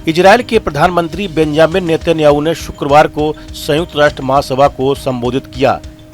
Israel के प्रधानमंत्री Benjamin Netanyahu ने शुक्रवार को संयुक्त राष्ट्र महासभा को संबोधित किया।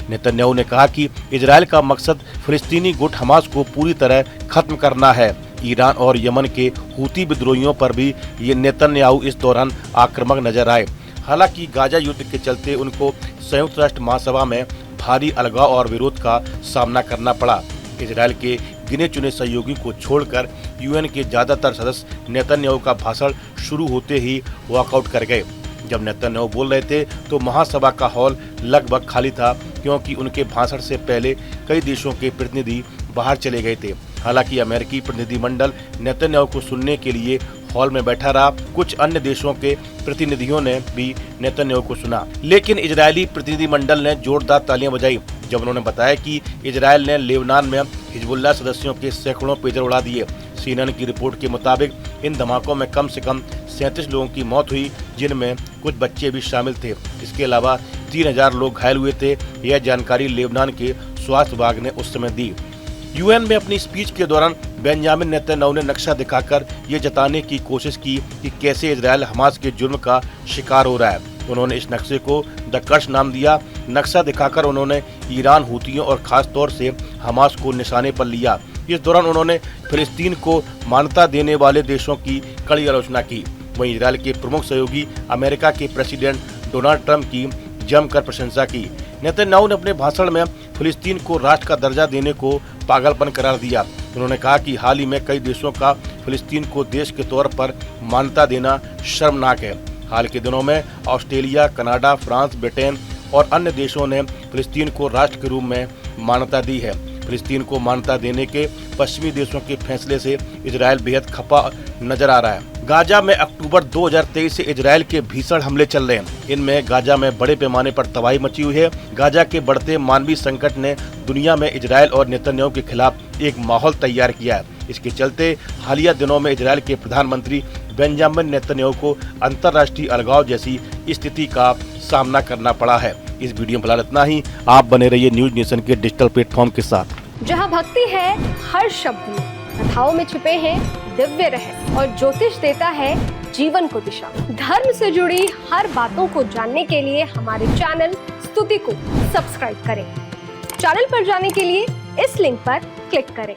नेतन्याहू ने कहा कि इजरायल का मकसद फिलिस्तीनी गुट हमास को पूरी तरह खत्म करना है। ईरान और यमन के हूती विद्रोहियों पर भी ये नेतन्याहू इस दौरान आक्रामक नजर आए। हालांकि गाजा युद्ध के चलते उनको संयुक्त राष्ट्र महासभा में भारी अलगाव और विरोध का सामना करना पड़ा। इजरायल के गिने चुने सहयोगी को छोड़कर यूएन के ज्यादातर सदस्य नेतन्याहू का भाषण शुरू होते ही वॉकआउट कर गए। जब नेतन्याहू बोल रहे थे तो महासभा का हॉल लगभग खाली था, क्योंकि उनके भाषण से पहले कई देशों के प्रतिनिधि बाहर चले गए थे। हालांकि अमेरिकी प्रतिनिधिमंडल नेतन्याहू को सुनने के लिए हॉल में बैठा रहा। कुछ अन्य देशों के प्रतिनिधियों ने भी नेतन्याहू को सुना, लेकिन इजरायली प्रतिनिधिमंडल ने जोरदार तालियां बजाई जब उन्होंने बताया कि इजरायल ने लेबनान में हिजबुल्लाह सदस्यों के सैकड़ों पेजर उड़ा दिए। सीएनएन की रिपोर्ट के मुताबिक इन धमाकों में कम से कम 37 लोगों की मौत हुई, जिनमें कुछ बच्चे भी शामिल थे। इसके अलावा 3000 लोग घायल हुए थे। यह जानकारी लेबनान के स्वास्थ्य विभाग ने उस समय दी। यूएन में अपनी स्पीच के दौरान बेंजामिन नेतन्याहू ने नक्शा दिखाकर ये जताने की कोशिश की कि कैसे इजरायल हमास के जुर्म का शिकार हो रहा है। उन्होंने इस नक्शे को द कर्स नाम दिया। नक्शा दिखाकर उन्होंने ईरान, हूतियों और खास तौर से हमास को निशाने पर लिया। इस दौरान उन्होंने फिलिस्तीन को मान्यता देने वाले देशों की कड़ी आलोचना की। वहीं इजरायल के प्रमुख सहयोगी अमेरिका के प्रेसिडेंट डोनाल्ड ट्रंप की जमकर प्रशंसा की। नेतन्याहू ने अपने भाषण में फिलिस्तीन को राष्ट्र का दर्जा देने को पागलपन करार दिया। उन्होंने कहा कि हाल ही में कई देशों का फिलिस्तीन को देश के तौर पर मान्यता देना शर्मनाक है। हाल के दिनों में ऑस्ट्रेलिया, कनाडा, फ्रांस, ब्रिटेन और अन्य देशों ने फिलिस्तीन को राष्ट्र के रूप में मान्यता दी है। फिलिस्तीन को मान्यता देने के पश्चिमी देशों के फैसले से इजरायल बेहद खफा नजर आ रहा है। गाजा में अक्टूबर 2023 से इजरायल के भीषण हमले चल रहे हैं। इनमें गाजा में बड़े पैमाने पर तबाही मची हुई है। गाजा के बढ़ते मानवीय संकट ने दुनिया में इजरायल और नेतन्याहू के खिलाफ एक माहौल तैयार किया है। इसके चलते हालिया दिनों में इजरायल के प्रधानमंत्री बेंजामिन नेतन्याहू को अंतर्राष्ट्रीय अलगाव जैसी स्थिति का सामना करना पड़ा है। इस वीडियो में फिलहाल इतना ही। आप बने रहिए न्यूज नेशन के डिजिटल प्लेटफॉर्म के साथ, जहां भक्ति है हर शब्द में, कथाओं में छिपे हैं दिव्य रहस्य और ज्योतिष देता है जीवन को दिशा। धर्म से जुड़ी हर बातों को जानने के लिए हमारे चैनल स्तुति को सब्सक्राइब करें। चैनल पर जाने के लिए इस लिंक पर क्लिक करें।